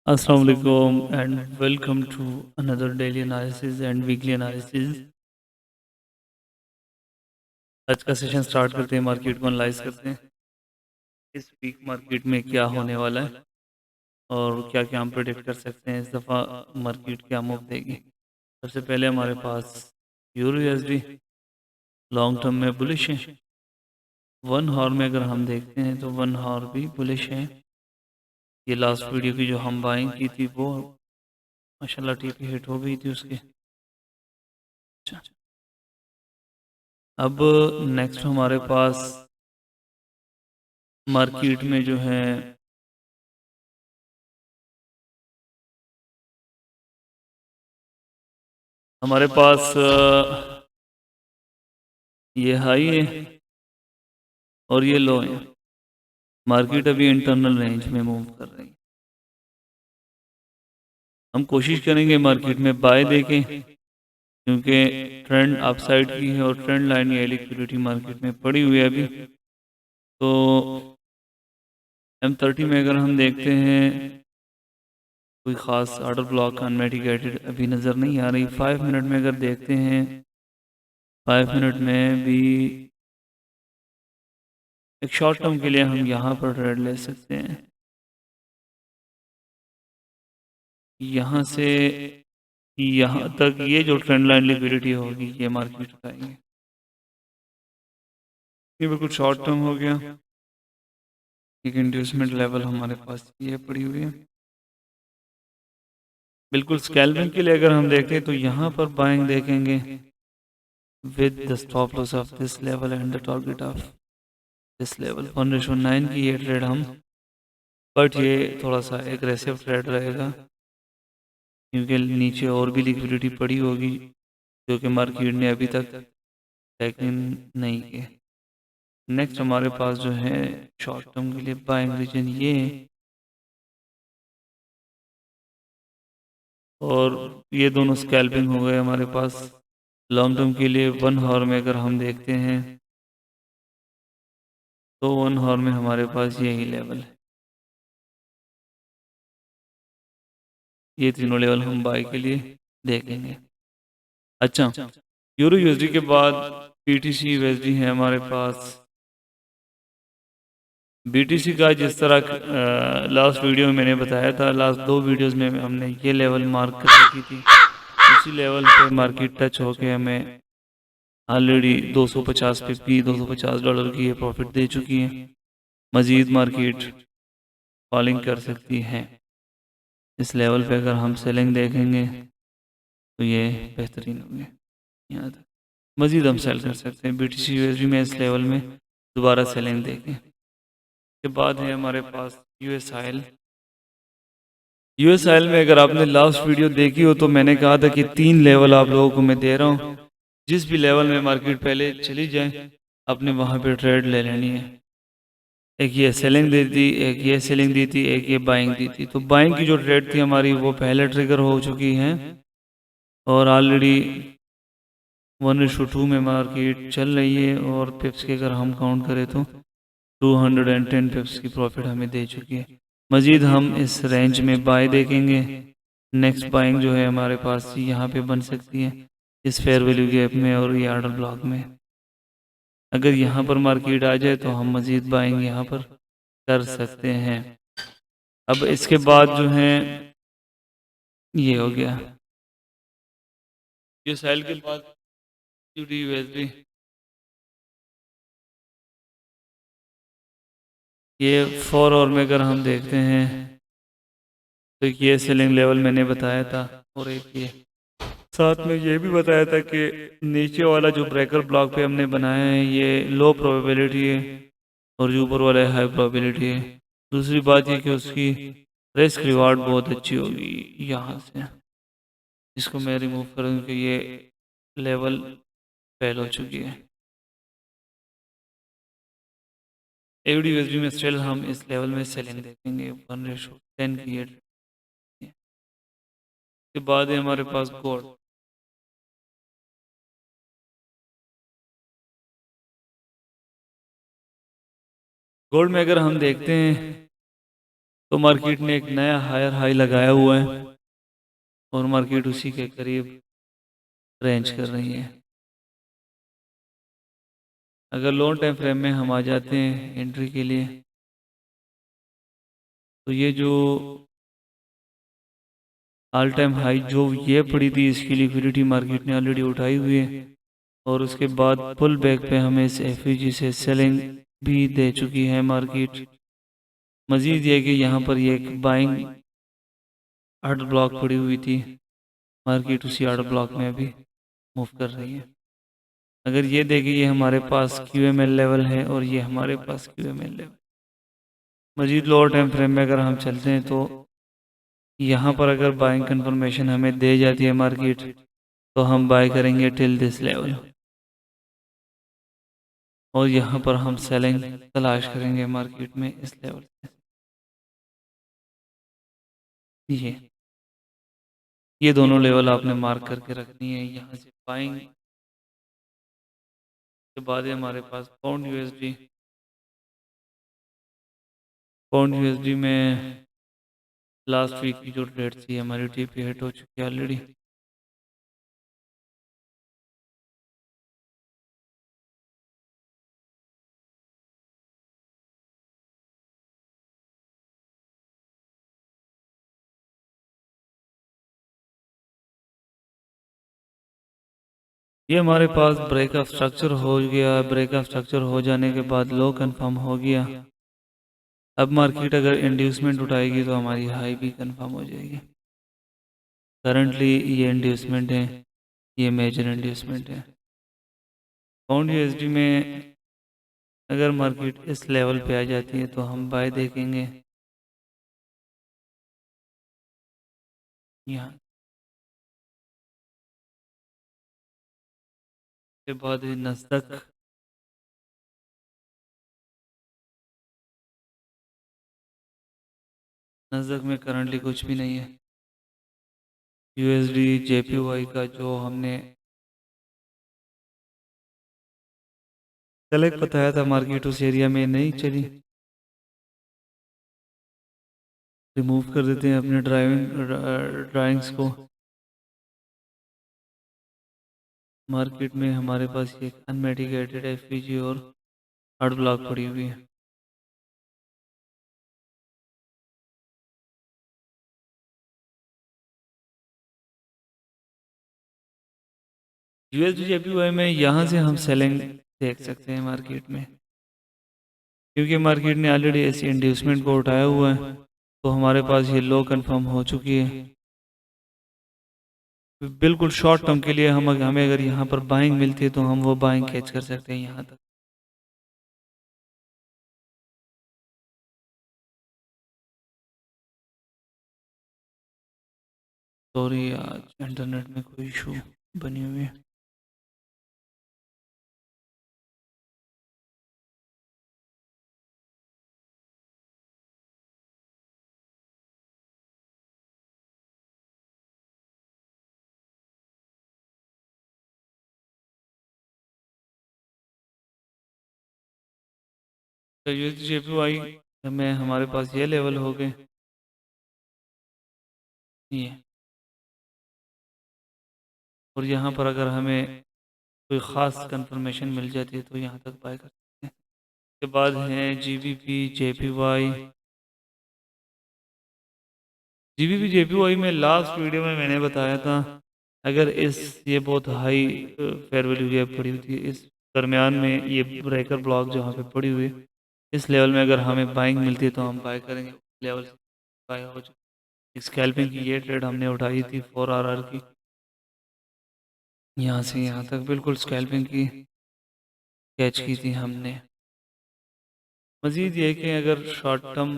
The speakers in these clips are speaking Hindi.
Assalamu alaikum and welcome to another daily analysis and weekly analysis। आज का सेशन स्टार्ट करते हैं, मार्केट को एनालाइज करते हैं। इस वीक मार्केट में क्या होने वाला है और क्या क्या हम प्रेडिक्ट कर सकते हैं, इस दफ़ा मार्केट क्या मूव देगी। सबसे पहले हमारे पास यूरो यूएसडी लॉन्ग टर्म में बुलिश है। 1 हावर में अगर हम देखते हैं तो 1 हावर भी बुलिश है। ये लास्ट वीडियो की जो हम बाइंग की थी वो माशाल्लाह टीपी हिट हो गई थी उसके। अच्छा, अब नेक्स्ट हमारे पास मार्केट में जो है हमारे पास ये हाई है और ये लो है। मार्केट अभी इंटरनल रेंज में मूव कर रही है। हम कोशिश करेंगे मार्केट में बाय देखें, क्योंकि ट्रेंड अपसाइड की है और ट्रेंड लाइन या लिक्विडिटी मार्केट में पड़ी हुई है अभी। तो M30 में अगर हम देखते हैं कोई ख़ास ऑर्डर ब्लॉक अनमिटिगेटेड अभी नज़र नहीं आ रही। 5 मिनट में अगर देखते हैं 5 मिनट में भी एक शॉर्ट टर्म के लिए हम यहाँ पर ट्रेड ले सकते हैं। यहाँ से यहाँ तक ये जो ट्रेंड लाइन लिक्विडिटी होगी ये मार्केट उठाएंगे। ये बिल्कुल शॉर्ट टर्म हो गया। एक इंड्यूसमेंट लेवल हमारे पास ये पड़ी हुई है। बिल्कुल स्कैल्पिंग के लिए अगर हम देखें तो यहाँ पर बाइंग देखेंगे with the stop loss of this level and the target of this level 1:9 की ये ट्रेड हम, बट ये थोड़ा सा एग्रेसिव ट्रेड रहेगा क्योंकि नीचे और भी लिक्विडिटी पड़ी होगी जो कि मार्केट ने अभी तक टैकलिंग नहीं की। नेक्स्ट हमारे पास जो है शॉर्ट टर्म के लिए बाइंग रीजन ये है, और ये दोनों स्कैल्पिंग हो गए हमारे पास। लॉन्ग टर्म के लिए 1 हावर में अगर हम देखते हैं तो 1 हावर में हमारे पास यही लेवल है। ये तीनों लेवल हम बाई के लिए देखेंगे। अच्छा, यूरो यूएसडी के बाद बीटीसी यूएसडी है हमारे पास। बीटीसी का जिस तरह लास्ट वीडियो में मैंने बताया था, लास्ट 2 वीडियोस में हमने ये लेवल मार्क कर रखी थी। उसी लेवल पे मार्केट टच होके हमें ऑलरेडी 250 पे $250 की ये प्रॉफिट दे चुकी है। मज़ीद मार्केट फॉलिंग कर सकती है। इस लेवल पे अगर हम सेलिंग देखेंगे तो ये बेहतरीन होगी। यहाँ तक मज़ीद हम सेल कर सकते हैं बीटीसी यूएसडी में। इस लेवल में दोबारा सेलिंग देखें। के बाद है हमारे पास यूएस ऑयल। यूएस ऑयल में अगर आपने लास्ट वीडियो देखी हो तो मैंने कहा था कि 3 लेवल आप लोगों को मैं दे रहा हूँ। जिस भी लेवल में मार्केट पहले चली जाए आपने वहाँ पे ट्रेड ले लेनी है। एक ये सेलिंग दी थी, एक ये सेलिंग दी थी, एक ये बाइंग दी थी। तो बाइंग की जो ट्रेड थी हमारी वो पहले ट्रिगर हो चुकी है और ऑलरेडी 1:2 में मार्केट चल रही है। और पिप्स के अगर हम काउंट करें तो 210 पिप्स की प्रॉफिट हमें दे चुकी है। मज़ीद हम इस रेंज में बाय देखेंगे। नेक्स्ट बाइंग जो है हमारे पास यहाँ पे बन सकती है इस फेयर वैल्यू गैप में और ये ऑर्डर ब्लॉक में। अगर यहाँ पर मार्केट आ जाए तो हम मज़ीद बाइंग यहाँ पर कर सकते हैं। अब इसके बाद जो है ये हो गया ये सेल के बाद यूएसडी। ये 4 आवर में अगर हम देखते हैं तो ये सेलिंग लेवल मैंने बताया था, और एक ये साथ में ये भी बताया था कि नीचे वाला जो ब्रेकर ब्लॉक पे हमने बनाया है ये लो प्रोबेबिलिटी है और जो ऊपर वाला हाई प्रोबेबिलिटी है। दूसरी बात ये कि उसकी रिस्क रिवार्ड बहुत अच्छी होगी। यहाँ से इसको मैं रिमूव करूँगी कि ये लेवल फेल हो चुकी है। एवडी यूएसडी में स्टिल हम इस लेवल में सेलिंग देखेंगे 1:10 की ये। के बाद है हमारे पास गोल्ड। गोल्ड में अगर हम देखते हैं तो मार्केट ने एक नया हायर हाई लगाया हुआ है और मार्केट उसी के करीब रेंज कर रही है। अगर लॉन्ग टाइम फ्रेम में हम आ जाते हैं एंट्री के लिए, तो ये जो ऑल टाइम हाई जो ये पड़ी थी, इसकी लिक्विडिटी मार्केट ने ऑलरेडी उठाई हुई है और उसके बाद पुल बैक पे हमें इस एफईजी से सेलिंग भी दे चुकी है मार्केट। मजीद ये कि यहाँ पर ये एक बाइंग आर्डर ब्लॉक पड़ी हुई थी, मार्केट उसी आर्डर ब्लॉक में अभी मूव कर रही है। अगर ये देखें, ये हमारे पास क्यूएमएल लेवल है और ये हमारे पास क्यूएमएल लेवल। मजीद लोअर टाइम फ्रेम में अगर हम चलते हैं तो यहाँ पर अगर बाइंग कंफर्मेशन हमें दे जाती है मार्केट, तो हम बाय करेंगे टिल दिस लेवल और यहाँ पर हम सेलिंग तलाश करेंगे मार्केट में इस लेवल से। ये दोनों लेवल आपने मार्क करके रखनी है। यहाँ से बाइंग के बाद हमारे पास पाउंड यूएसडी में लास्ट वीक की जो ट्रेड थी हमारी टीपी हिट हो चुकी है ऑलरेडी। ये हमारे पास ब्रेक ऑफ स्ट्रक्चर हो गया। ब्रेक ऑफ स्ट्रक्चर हो जाने के बाद लो कंफर्म हो गया। अब मार्केट अगर इंड्यूसमेंट उठाएगी तो हमारी हाई भी कंफर्म हो जाएगी। करंटली ये इंड्यूसमेंट है, ये मेजर इंड्यूसमेंट है। पाउंड यूएसडी में अगर मार्केट इस लेवल पे आ जाती है तो हम बाय देखेंगे यहाँ के बाद। नज़क में करंटली कुछ भी नहीं है। यूएसडी जेपीवाई का जो हमने सेलेक्ट बताया था, मार्केट उस एरिया में नहीं चली। रिमूव कर देते हैं अपने ड्राइंग्स को। मार्केट में हमारे पास एक अनमेडिकेटेड एफपीजी और हार्ड ब्लॉक पड़ी हुई है। यूएसडी जेपीवाई में यहाँ से हम सेलिंग देख सकते हैं मार्केट में, क्योंकि मार्केट ने ऑलरेडी ऐसी इंड्यूसमेंट को उठाया हुआ है तो हमारे पास ये लो कंफर्म हो चुकी है। बिल्कुल शॉर्ट टर्म के लिए हमें अगर यहाँ पर बाइंग मिलती है तो हम वो बाइंग कैच कर सकते हैं यहाँ तक। सॉरी, आज इंटरनेट में कोई इशू बनी हुई है। तो यूएसडी जेपीवाई में हमारे पास ये लेवल हो गए, ये। और यहाँ पर अगर हमें कोई ख़ास कंफर्मेशन मिल जाती है तो यहाँ तक बाय कर सकते हैं। उसके बाद है जीबीपी जेपीवाई। जीबीपी जेपीवाई में लास्ट वीडियो में मैंने बताया था, अगर ये बहुत हाई फेयर वैल्यू गैप पड़ी हुई थी, इस दरमियान में ये ब्रेकर ब्लॉक जहाँ पे पड़ी हुई है, इस लेवल में अगर हमें बाइंग मिलती है तो हम बाय करेंगे। लेवल बाय हो चुकी। स्कैल्पिंग की ये ट्रेड हमने उठाई थी 4RR की, यहाँ से यहाँ तक बिल्कुल स्कैल्पिंग की कैच की थी हमने। मजीद ये कि अगर शॉर्ट टर्म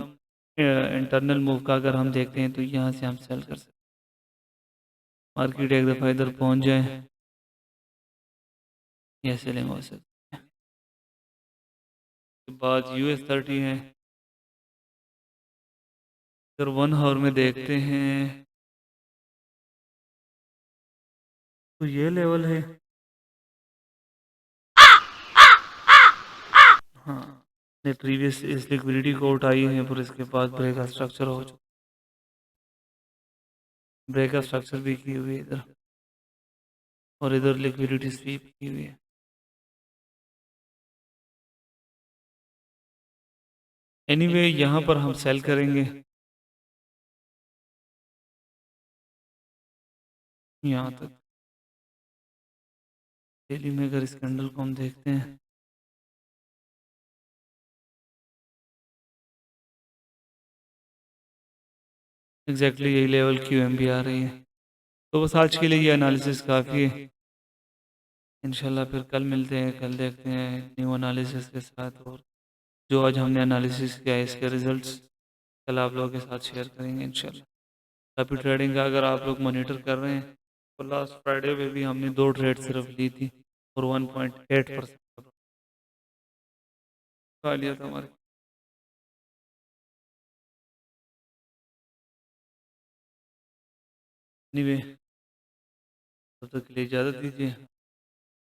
इंटरनल मूव का अगर हम देखते हैं तो यहाँ से हम सेल कर सकते हैं। मार्केट एक दफ़ा इधर पहुँच जाए, यह सेलिंग हो सकती है। उसके बाद US30 है। अगर 1 आवर में देखते हैं तो ये लेवल है, हाँ ने प्रीवियस इस लिक्विडिटी को उठाई है, फिर इसके बाद ब्रेक का स्ट्रक्चर हो चुका, ब्रेक का स्ट्रक्चर भी की हुई है इधर, और इधर लिक्विडिटी स्वीप की हुई है। एनीवे यहाँ पर हम सेल करेंगे, यहाँ तक। डेली में अगर इस कैंडल को हम देखते हैं, एग्जैक्टली यही लेवल QM भी आ रही है। तो बस आज के लिए ये एनालिसिस काफ़ी है। इंशाल्लाह फिर कल मिलते हैं, कल देखते हैं न्यू एनालिसिस के साथ, और जो आज हमने एनालिसिस किया है इसके रिजल्ट्स कल आप लोगों के साथ शेयर करेंगे इंशाल्लाह। काफ़ी ट्रेडिंग का अगर आप लोग मॉनिटर कर रहे हैं, तो लास्ट फ्राइडे में भी हमने 2 ट्रेड सिर्फ ली थी और 1.8% खा लिया था हमारे। एनीवे, तब तक के लिए इजाज़त दीजिए।